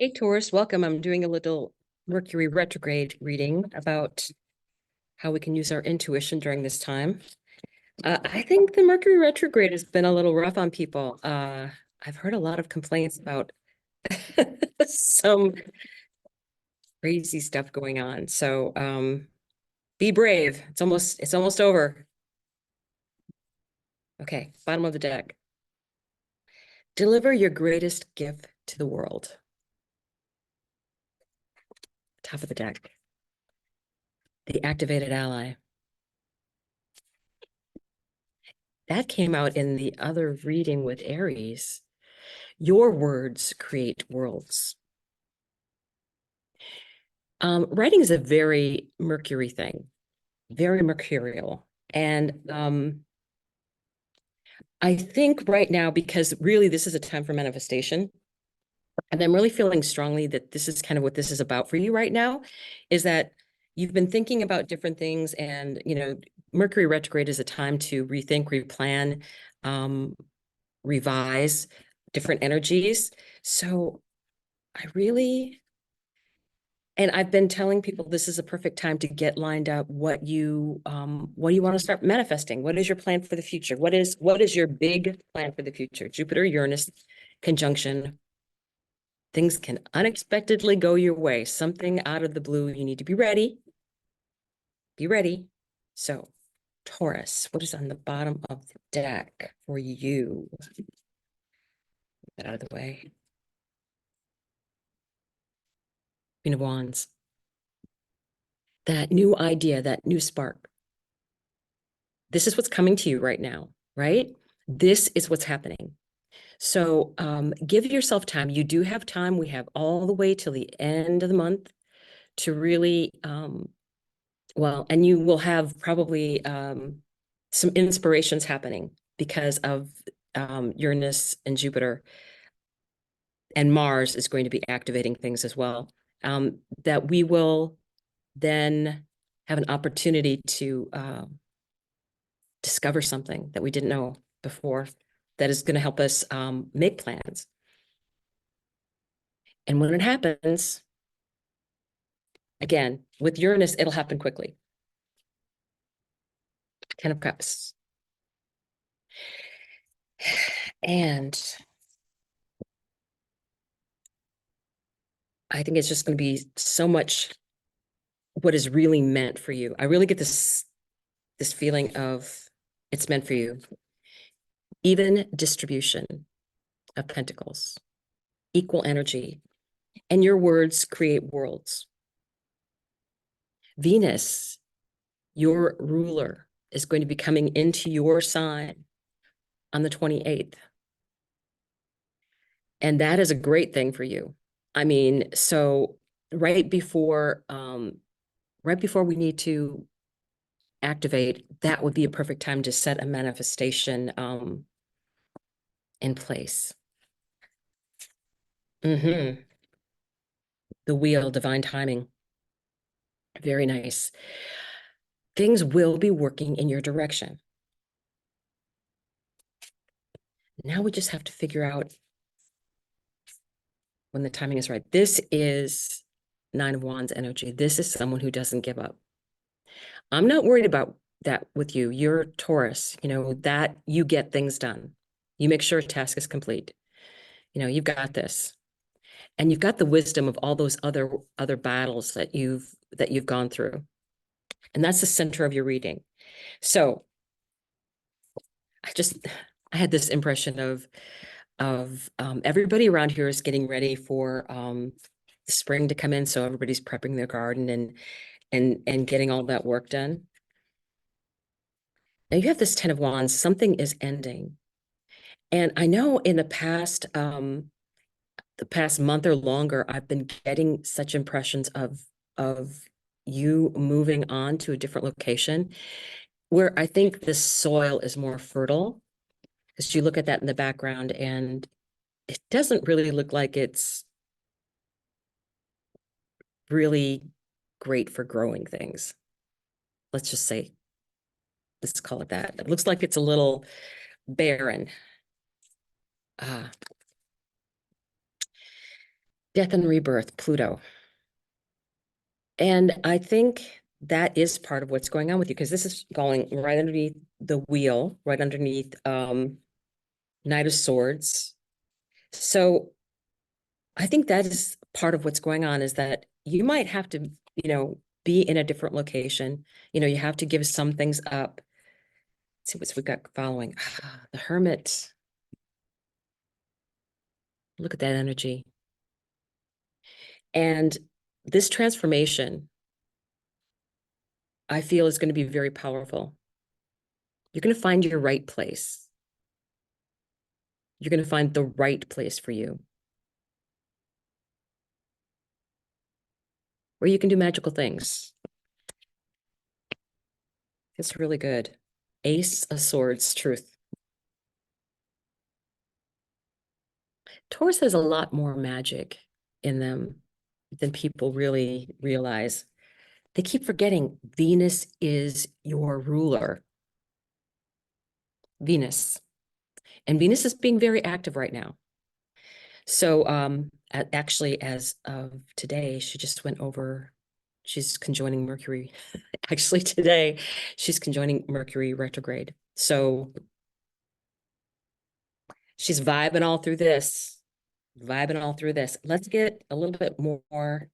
Hey, Taurus, welcome. I'm doing a little Mercury retrograde reading about how we can use our intuition during this time. I think the Mercury retrograde has been a little rough on people. I've heard a lot of complaints about some crazy stuff going on. So be brave. It's almost over. Okay, bottom of the deck. Deliver your greatest gift to the world. Top of the deck. The activated ally. That came out in the other reading with Aries. Your words create worlds. Writing is a very Mercury thing, very mercurial. And I think right now, because really this is a time for manifestation, and I'm really feeling strongly that this is kind of what this is about for you right now, is that you've been thinking about different things, and Mercury retrograde is a time to rethink, replan, revise different energies. So I really, and I've been telling people this is a perfect time to get lined up what you want to start manifesting. What is your plan for the future? What is your big plan for the future? Jupiter, Uranus conjunction. Things can unexpectedly go your way. Something out of the blue. You need to be ready. Be ready. So, Taurus, what is on the bottom of the deck for you? Get that out of the way. Queen of Wands. That new idea, that new spark. This is what's coming to you right now, right? This is what's happening. So give yourself time. You do have time. We have all the way till the end of the month to really, and you will have probably some inspirations happening because of Uranus and Jupiter, and Mars is going to be activating things as well, that we will then have an opportunity to discover something that we didn't know before that is going to help us make plans. And when it happens, again, with Uranus, it'll happen quickly. Ten of Cups. And I think it's just going to be so much what is really meant for you. I really get this feeling of it's meant for you. Even distribution of pentacles, equal energy, and your words create worlds. Venus, your ruler, is going to be coming into your sign on the 28th. And that is a great thing for you. I mean, so right before we need to activate, that would be a perfect time to set a manifestation in place. The wheel, divine timing. Very nice. Things will be working in your direction. Now we just have to figure out when the timing is right. This is Nine of Wands energy. This is someone who doesn't give up. I'm not worried about that with you. You're Taurus, that you get things done. You make sure a task is complete. You've got this. And you've got the wisdom of all those other battles that you've gone through. And that's the center of your reading. So I had this impression of everybody around here is getting ready for spring to come in. So everybody's prepping their garden and getting all that work done. Now you have this Ten of Wands, something is ending. And I know in the past month or longer, I've been getting such impressions of you moving on to a different location where I think the soil is more fertile. Because you look at that in the background and it doesn't really look like it's really great for growing things. Let's just say, let's call it that. It looks like it's a little barren. Death and rebirth, Pluto. And I think that is part of what's going on with you, because this is going right underneath the wheel, right underneath Knight of Swords. So I think that is part of what's going on, is that you might have to, be in a different location. You have to give some things up. Let's see what we've got following. The Hermit. Look at that energy. And this transformation, I feel, is going to be very powerful. You're going to find your right place. You're going to find the right place for you, where you can do magical things. It's really good. Ace of Swords, truth. Taurus has a lot more magic in them than people really realize. They keep forgetting Venus is your ruler. Venus. And Venus is being very active right now. So actually, as of today, she just went over, she's conjoining Mercury. Actually, today, she's conjoining Mercury retrograde. So she's vibing all through this, vibing all through this. Let's get a little bit more,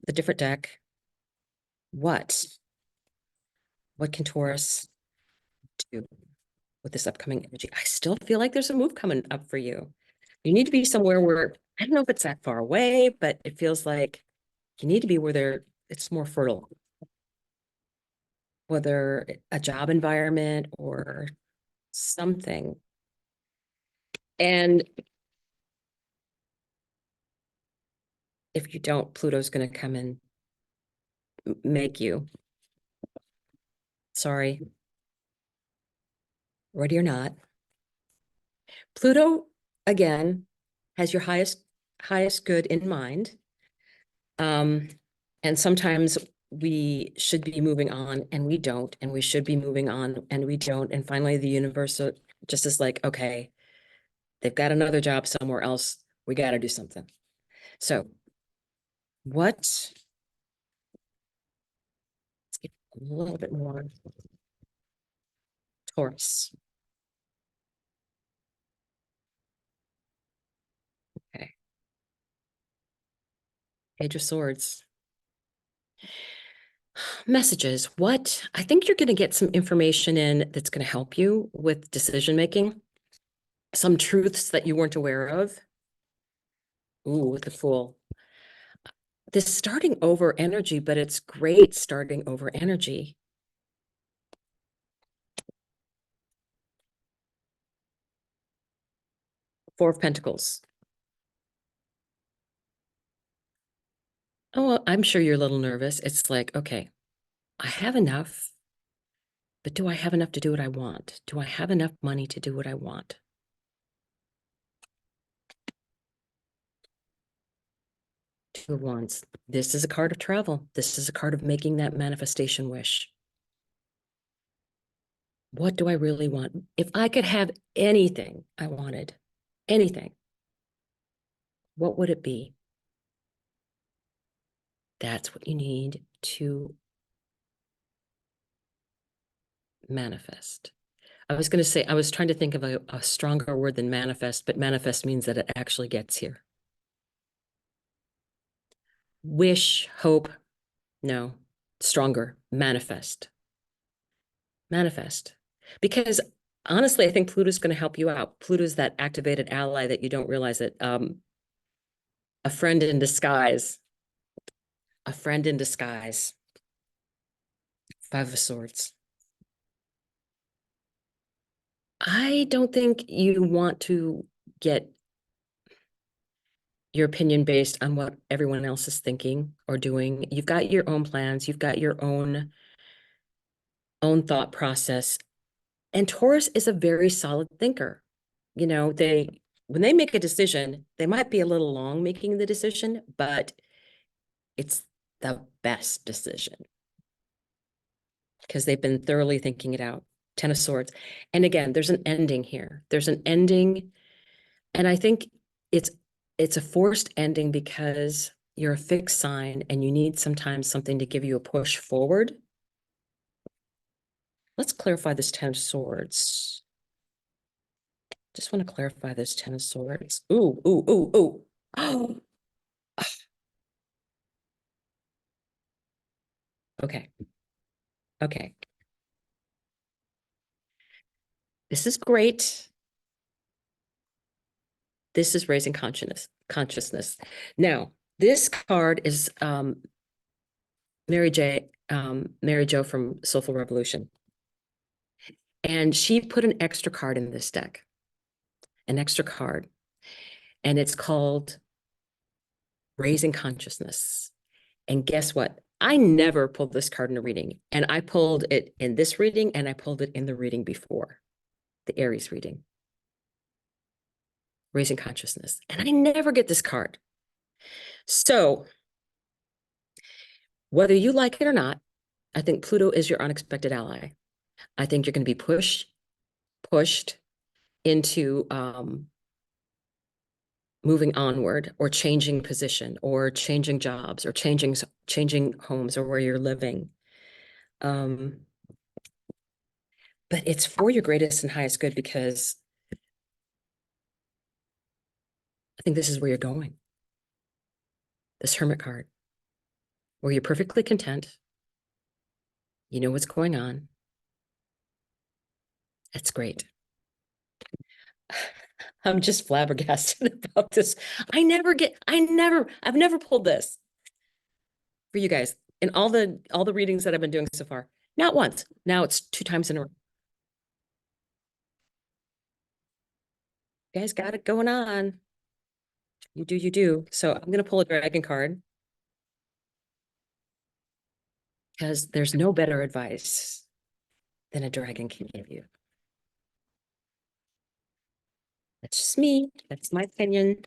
the different deck. What can Taurus do with this upcoming energy? I still feel like there's a move coming up for you. You need to be somewhere where, I don't know if it's that far away, but it feels like you need to be where it's more fertile, whether a job environment or something. And if you don't, Pluto's going to come and make you. Sorry. Ready or not. Pluto, again, has your highest good in mind. And sometimes we should be moving on and we don't, and we should be moving on and we don't. And finally, the universe just is like, okay, they've got another job somewhere else. We got to do something. So let's get a little bit more Taurus. Okay. Page of Swords. Messages. What? I think you're going to get some information in that's going to help you with decision making. Some truths that you weren't aware of. Ooh, with the Fool. This starting over energy, but it's great starting over energy. Four of Pentacles. Oh, well, I'm sure you're a little nervous. It's like, okay, I have enough, but do I have enough to do what I want? Do I have enough money to do what I want? Two of Wands. This is a card of travel. This is a card of making that manifestation wish. What do I really want? If I could have anything I wanted, anything, what would it be? That's what you need to manifest. I was going to say, I was trying to think of a stronger word than manifest, but manifest means that it actually gets here. Wish, hope, no, stronger, manifest. Manifest. Because honestly, I think Pluto's going to help you out. Pluto's that activated ally that you don't realize it. A friend in disguise. A friend in disguise. Five of Swords. I don't think you want to get your opinion based on what everyone else is thinking or doing. You've got your own plans. You've got your own thought process. And Taurus is a very solid thinker. When they make a decision, they might be a little long making the decision, but it's the best decision because they've been thoroughly thinking it out. Ten of Swords. And again, there's an ending here. There's an ending. And I think it's it's a forced ending because you're a fixed sign and you need sometimes something to give you a push forward. Let's clarify this Ten of Swords. Just want to clarify this Ten of Swords. Ooh, ooh, ooh, ooh. Oh, okay. Okay. This is great. This is raising consciousness. Now, this card is Mary Jo from Soulful Revolution. And she put an extra card in this deck, an extra card, and it's called Raising Consciousness. And guess what? I never pulled this card in a reading, and I pulled it in this reading, and I pulled it in the reading before, the Aries reading, Raising Consciousness. And I never get this card. So whether you like it or not, I think Pluto is your unexpected ally. I think you're going to be pushed into moving onward or changing position or changing jobs or changing homes or where you're living. But it's for your greatest and highest good because I think this is where you're going. This Hermit card, where you're perfectly content. You know what's going on. That's great. I'm just flabbergasted about this. I've never pulled this for you guys in all the readings that I've been doing so far. Not once. Now it's 2 times in a row. You guys got it going on. You do, you do. So I'm gonna pull a dragon card because there's no better advice than a dragon can give you. That's just me. That's my opinion.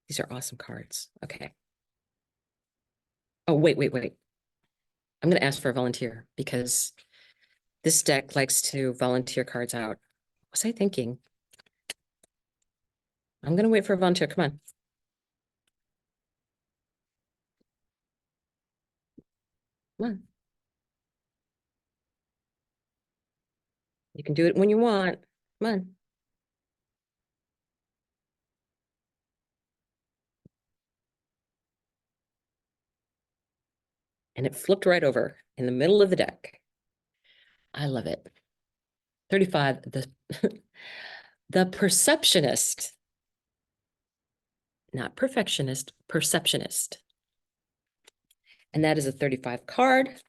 These are awesome cards. Okay. Oh, wait. I'm going to ask for a volunteer because this deck likes to volunteer cards out. What was I thinking? I'm going to wait for a volunteer. Come on. Come on. You can do it when you want. Come on. And it flipped right over in the middle of the deck. I love it. 35, the perceptionist, not perfectionist, perceptionist. And that is a 35 card.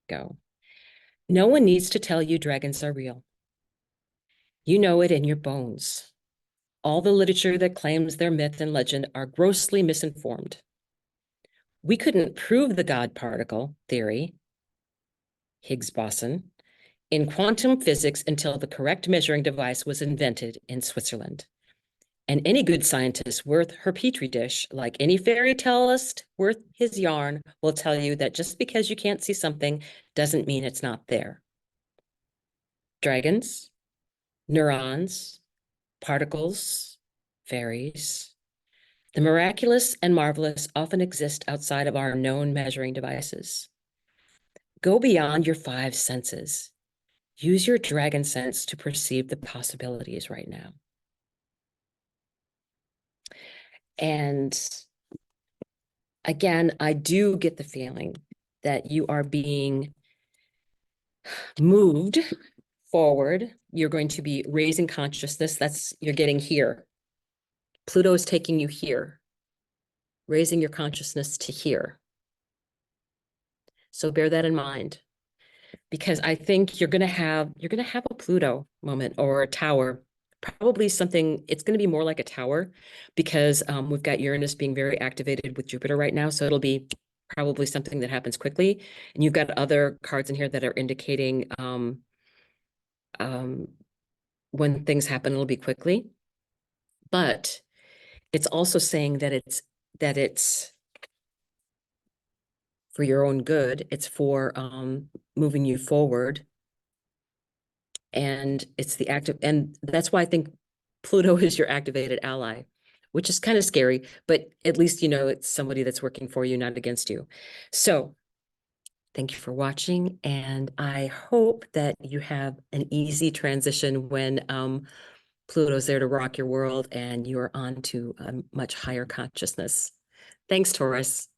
Go. No one needs to tell you dragons are real. You know it in your bones. All the literature that claims they're myth and legend are grossly misinformed. We couldn't prove the God particle theory, Higgs boson, in quantum physics until the correct measuring device was invented in Switzerland. And any good scientist worth her petri dish, like any fairy taleist worth his yarn, will tell you that just because you can't see something doesn't mean it's not there. Dragons, neurons, particles, fairies. The miraculous and marvelous often exist outside of our known measuring devices. Go beyond your 5 senses. Use your dragon sense to perceive the possibilities right now. And again, I do get the feeling that you are being moved forward. You're going to be raising consciousness. You're getting here. Pluto is taking you here, raising your consciousness to here. So bear that in mind, because I think you're gonna have a Pluto moment or a tower, probably something. It's going to be more like a tower because we've got Uranus being very activated with Jupiter right now, so it'll be probably something that happens quickly. And you've got other cards in here that are indicating when things happen, it'll be quickly. But it's also saying that it's for your own good. It's for moving you forward. And it's the active, and that's why I think Pluto is your activated ally, which is kind of scary, but at least you know it's somebody that's working for you, not against you. So thank you for watching, and I hope that you have an easy transition when Pluto's there to rock your world and you are on to a much higher consciousness. Thanks, Taurus.